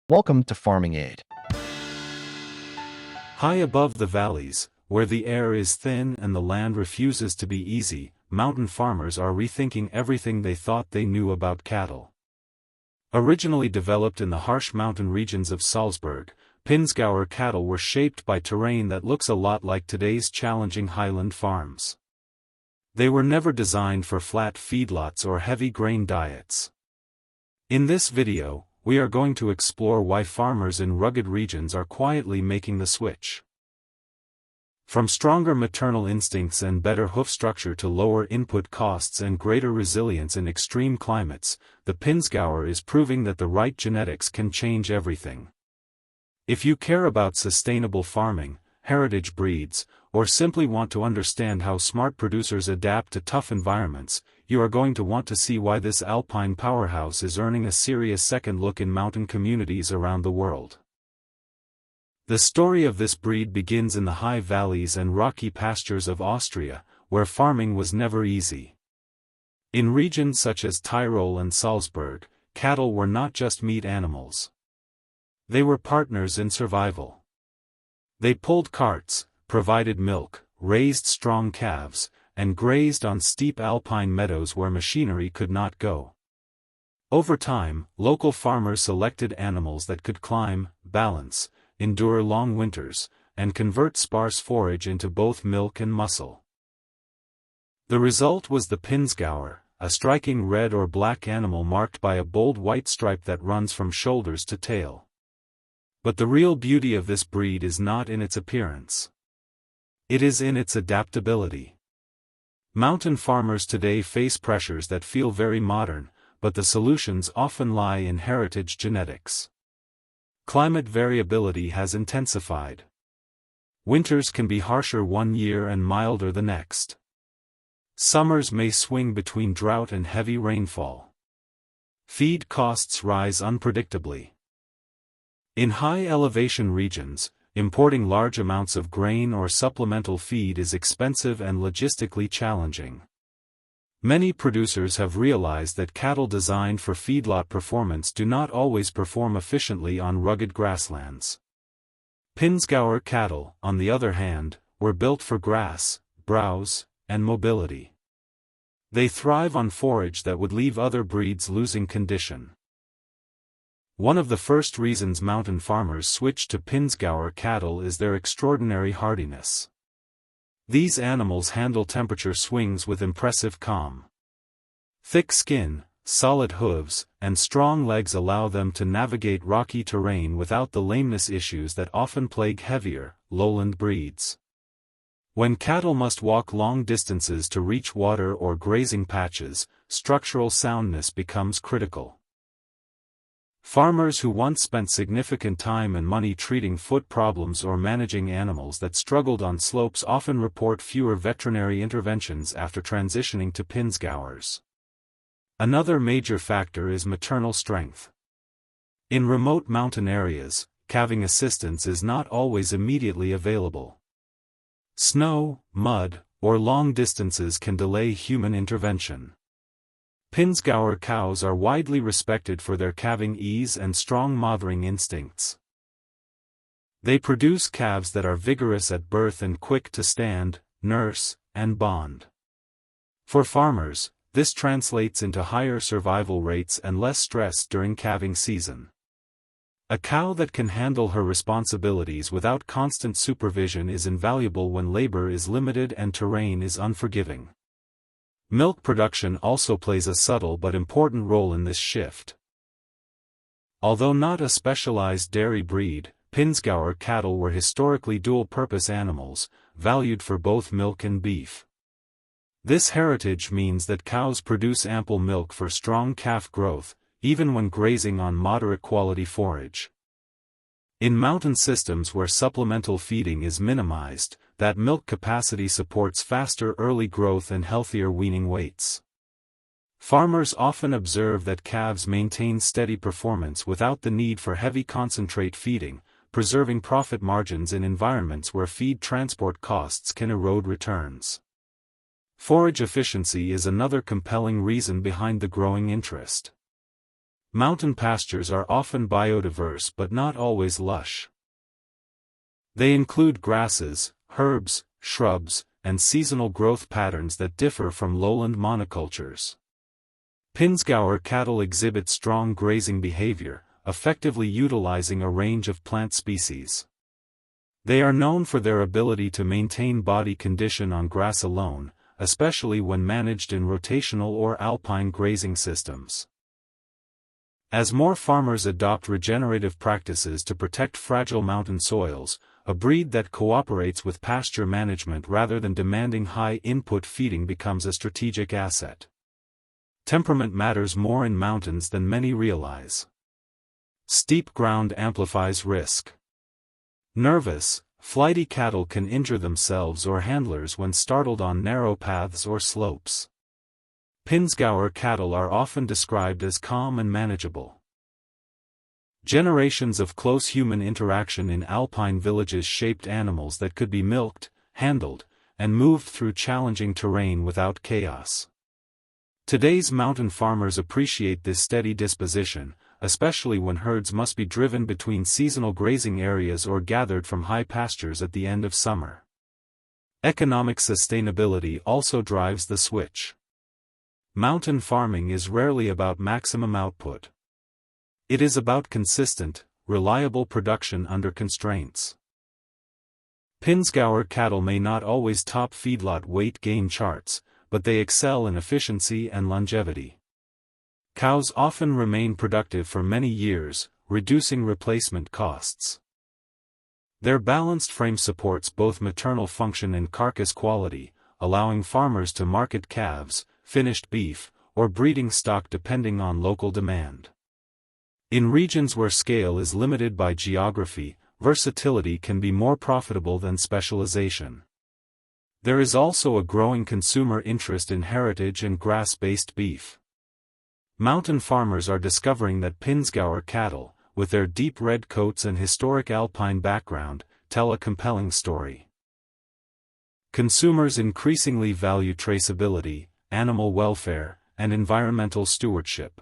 Welcome to Farming Aid. High above the valleys, where the air is thin and the land refuses to be easy, mountain farmers are rethinking everything they thought they knew about cattle. Originally developed in the harsh mountain regions of Salzburg, Pinzgauer cattle were shaped by terrain that looks a lot like today's challenging highland farms. They were never designed for flat feedlots or heavy grain diets. In this video, we are going to explore why farmers in rugged regions are quietly making the switch. From stronger maternal instincts and better hoof structure to lower input costs and greater resilience in extreme climates, the Pinzgauer is proving that the right genetics can change everything. If you care about sustainable farming, heritage breeds, or simply want to understand how smart producers adapt to tough environments, you are going to want to see why this alpine powerhouse is earning a serious second look in mountain communities around the world. The story of this breed begins in the high valleys and rocky pastures of Austria, where farming was never easy. In regions such as Tyrol and Salzburg, cattle were not just meat animals. They were partners in survival. They pulled carts, provided milk, raised strong calves, and grazed on steep alpine meadows where machinery could not go. Over time, local farmers selected animals that could climb, balance, endure long winters, and convert sparse forage into both milk and muscle. The result was the Pinzgauer, a striking red or black animal marked by a bold white stripe that runs from shoulders to tail. But the real beauty of this breed is not in its appearance. It is in its adaptability. Mountain farmers today face pressures that feel very modern, but the solutions often lie in heritage genetics. Climate variability has intensified. Winters can be harsher one year and milder the next. Summers may swing between drought and heavy rainfall. Feed costs rise unpredictably. In high-elevation regions, importing large amounts of grain or supplemental feed is expensive and logistically challenging. Many producers have realized that cattle designed for feedlot performance do not always perform efficiently on rugged grasslands. Pinzgauer cattle, on the other hand, were built for grass, browse, and mobility. They thrive on forage that would leave other breeds losing condition. One of the first reasons mountain farmers switched to Pinzgauer cattle is their extraordinary hardiness. These animals handle temperature swings with impressive calm. Thick skin, solid hooves, and strong legs allow them to navigate rocky terrain without the lameness issues that often plague heavier, lowland breeds. When cattle must walk long distances to reach water or grazing patches, structural soundness becomes critical. Farmers who once spent significant time and money treating foot problems or managing animals that struggled on slopes often report fewer veterinary interventions after transitioning to Pinzgauers. Another major factor is maternal strength. In remote mountain areas, calving assistance is not always immediately available. Snow, mud, or long distances can delay human intervention. Pinzgauer cows are widely respected for their calving ease and strong mothering instincts. They produce calves that are vigorous at birth and quick to stand, nurse, and bond. For farmers, this translates into higher survival rates and less stress during calving season. A cow that can handle her responsibilities without constant supervision is invaluable when labor is limited and terrain is unforgiving. Milk production also plays a subtle but important role in this shift. Although not a specialized dairy breed, Pinzgauer cattle were historically dual-purpose animals, valued for both milk and beef. This heritage means that cows produce ample milk for strong calf growth, even when grazing on moderate-quality forage. In mountain systems where supplemental feeding is minimized, that milk capacity supports faster early growth and healthier weaning weights. Farmers often observe that calves maintain steady performance without the need for heavy concentrate feeding, preserving profit margins in environments where feed transport costs can erode returns. Forage efficiency is another compelling reason behind the growing interest. Mountain pastures are often biodiverse but not always lush. They include grasses, herbs, shrubs, and seasonal growth patterns that differ from lowland monocultures. Pinzgauer cattle exhibit strong grazing behavior, effectively utilizing a range of plant species. They are known for their ability to maintain body condition on grass alone, especially when managed in rotational or alpine grazing systems. As more farmers adopt regenerative practices to protect fragile mountain soils, a breed that cooperates with pasture management rather than demanding high-input feeding becomes a strategic asset. Temperament matters more in mountains than many realize. Steep ground amplifies risk. Nervous, flighty cattle can injure themselves or handlers when startled on narrow paths or slopes. Pinzgauer cattle are often described as calm and manageable. Generations of close human interaction in alpine villages shaped animals that could be milked, handled, and moved through challenging terrain without chaos. Today's mountain farmers appreciate this steady disposition, especially when herds must be driven between seasonal grazing areas or gathered from high pastures at the end of summer. Economic sustainability also drives the switch. Mountain farming is rarely about maximum output. It is about consistent, reliable production under constraints. Pinzgauer cattle may not always top feedlot weight gain charts, but they excel in efficiency and longevity. Cows often remain productive for many years, reducing replacement costs. Their balanced frame supports both maternal function and carcass quality, allowing farmers to market calves, finished beef, or breeding stock depending on local demand. In regions where scale is limited by geography, versatility can be more profitable than specialization. There is also a growing consumer interest in heritage and grass-based beef. Mountain farmers are discovering that Pinzgauer cattle, with their deep red coats and historic alpine background, tell a compelling story. Consumers increasingly value traceability, animal welfare, and environmental stewardship.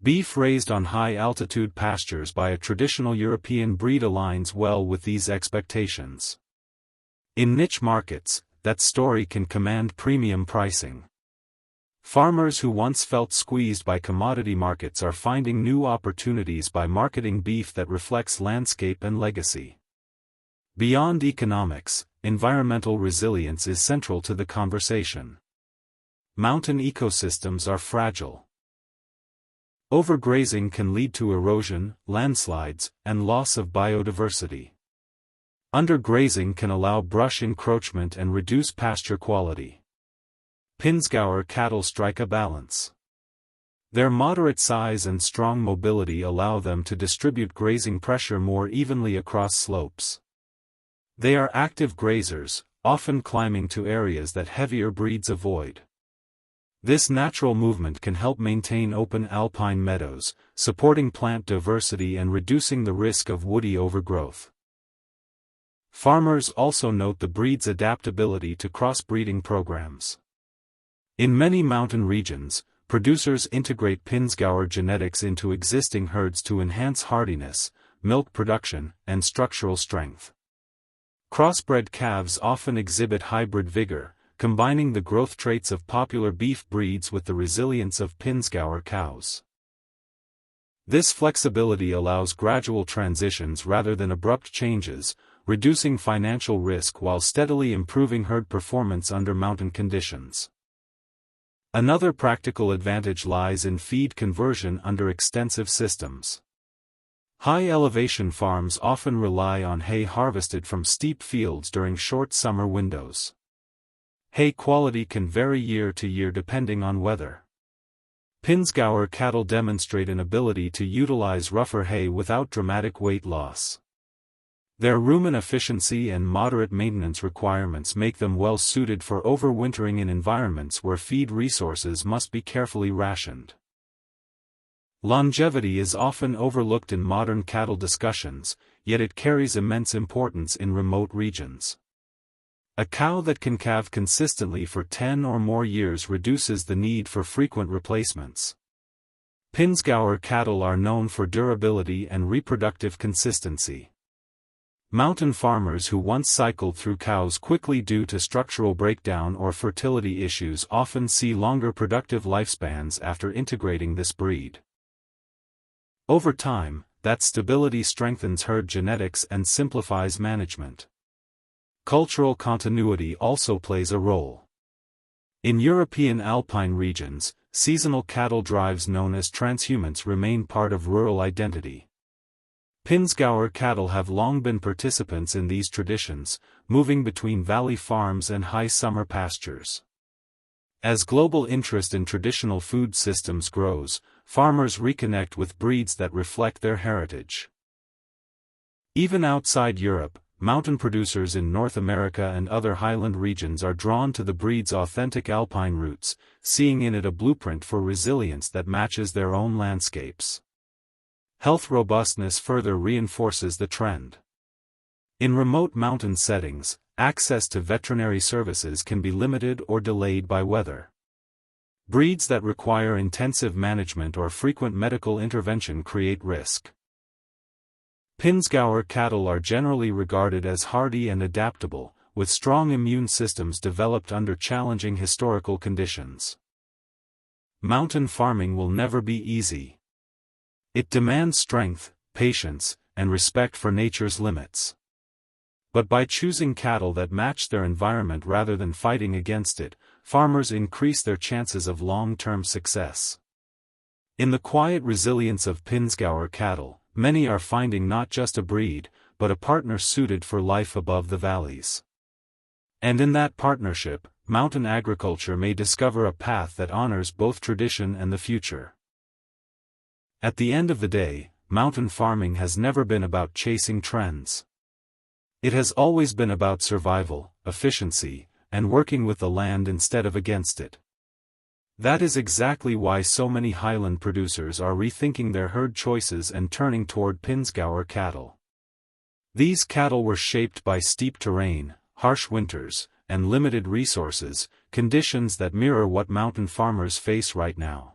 Beef raised on high-altitude pastures by a traditional European breed aligns well with these expectations. In niche markets, that story can command premium pricing. Farmers who once felt squeezed by commodity markets are finding new opportunities by marketing beef that reflects landscape and legacy. Beyond economics, environmental resilience is central to the conversation. Mountain ecosystems are fragile. Overgrazing can lead to erosion, landslides, and loss of biodiversity. Undergrazing can allow brush encroachment and reduce pasture quality. Pinzgauer cattle strike a balance. Their moderate size and strong mobility allow them to distribute grazing pressure more evenly across slopes. They are active grazers, often climbing to areas that heavier breeds avoid. This natural movement can help maintain open alpine meadows, supporting plant diversity and reducing the risk of woody overgrowth. Farmers also note the breed's adaptability to crossbreeding programs. In many mountain regions, producers integrate Pinzgauer genetics into existing herds to enhance hardiness, milk production, and structural strength. Crossbred calves often exhibit hybrid vigor, combining the growth traits of popular beef breeds with the resilience of Pinzgauer cows. This flexibility allows gradual transitions rather than abrupt changes, reducing financial risk while steadily improving herd performance under mountain conditions. Another practical advantage lies in feed conversion under extensive systems. High-elevation farms often rely on hay harvested from steep fields during short summer windows. Hay quality can vary year to year depending on weather. Pinzgauer cattle demonstrate an ability to utilize rougher hay without dramatic weight loss. Their rumen efficiency and moderate maintenance requirements make them well suited for overwintering in environments where feed resources must be carefully rationed. Longevity is often overlooked in modern cattle discussions, yet it carries immense importance in remote regions. A cow that can calve consistently for 10 or more years reduces the need for frequent replacements. Pinzgauer cattle are known for durability and reproductive consistency. Mountain farmers who once cycled through cows quickly due to structural breakdown or fertility issues often see longer productive lifespans after integrating this breed. Over time, that stability strengthens herd genetics and simplifies management. Cultural continuity also plays a role. In European alpine regions, seasonal cattle drives known as transhumance remain part of rural identity. Pinzgauer cattle have long been participants in these traditions, moving between valley farms and high summer pastures. As global interest in traditional food systems grows, farmers reconnect with breeds that reflect their heritage. Even outside Europe, mountain producers in North America and other highland regions are drawn to the breed's authentic alpine roots, seeing in it a blueprint for resilience that matches their own landscapes. Health robustness further reinforces the trend. In remote mountain settings, access to veterinary services can be limited or delayed by weather. Breeds that require intensive management or frequent medical intervention create risk. Pinzgauer cattle are generally regarded as hardy and adaptable, with strong immune systems developed under challenging historical conditions. Mountain farming will never be easy. It demands strength, patience, and respect for nature's limits. But by choosing cattle that match their environment rather than fighting against it, farmers increase their chances of long-term success. In the quiet resilience of Pinzgauer cattle, many are finding not just a breed, but a partner suited for life above the valleys. And in that partnership, mountain agriculture may discover a path that honors both tradition and the future. At the end of the day, mountain farming has never been about chasing trends. It has always been about survival, efficiency, and working with the land instead of against it. That is exactly why so many highland producers are rethinking their herd choices and turning toward Pinzgauer cattle. These cattle were shaped by steep terrain, harsh winters, and limited resources, conditions that mirror what mountain farmers face right now.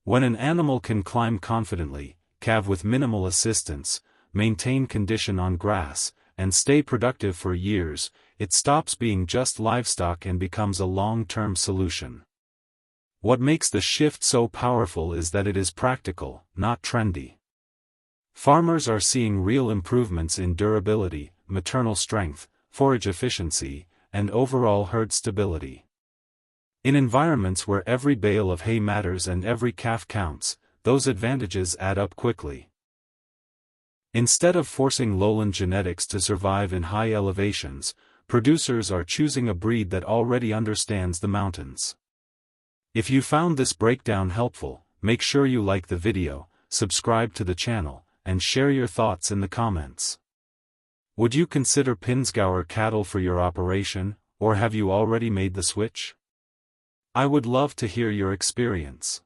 When an animal can climb confidently, calve with minimal assistance, maintain condition on grass, and stay productive for years, it stops being just livestock and becomes a long-term solution. What makes the shift so powerful is that it is practical, not trendy. Farmers are seeing real improvements in durability, maternal strength, forage efficiency, and overall herd stability. In environments where every bale of hay matters and every calf counts, those advantages add up quickly. Instead of forcing lowland genetics to survive in high elevations, producers are choosing a breed that already understands the mountains. If you found this breakdown helpful, make sure you like the video, subscribe to the channel, and share your thoughts in the comments. Would you consider Pinzgauer cattle for your operation, or have you already made the switch? I would love to hear your experience.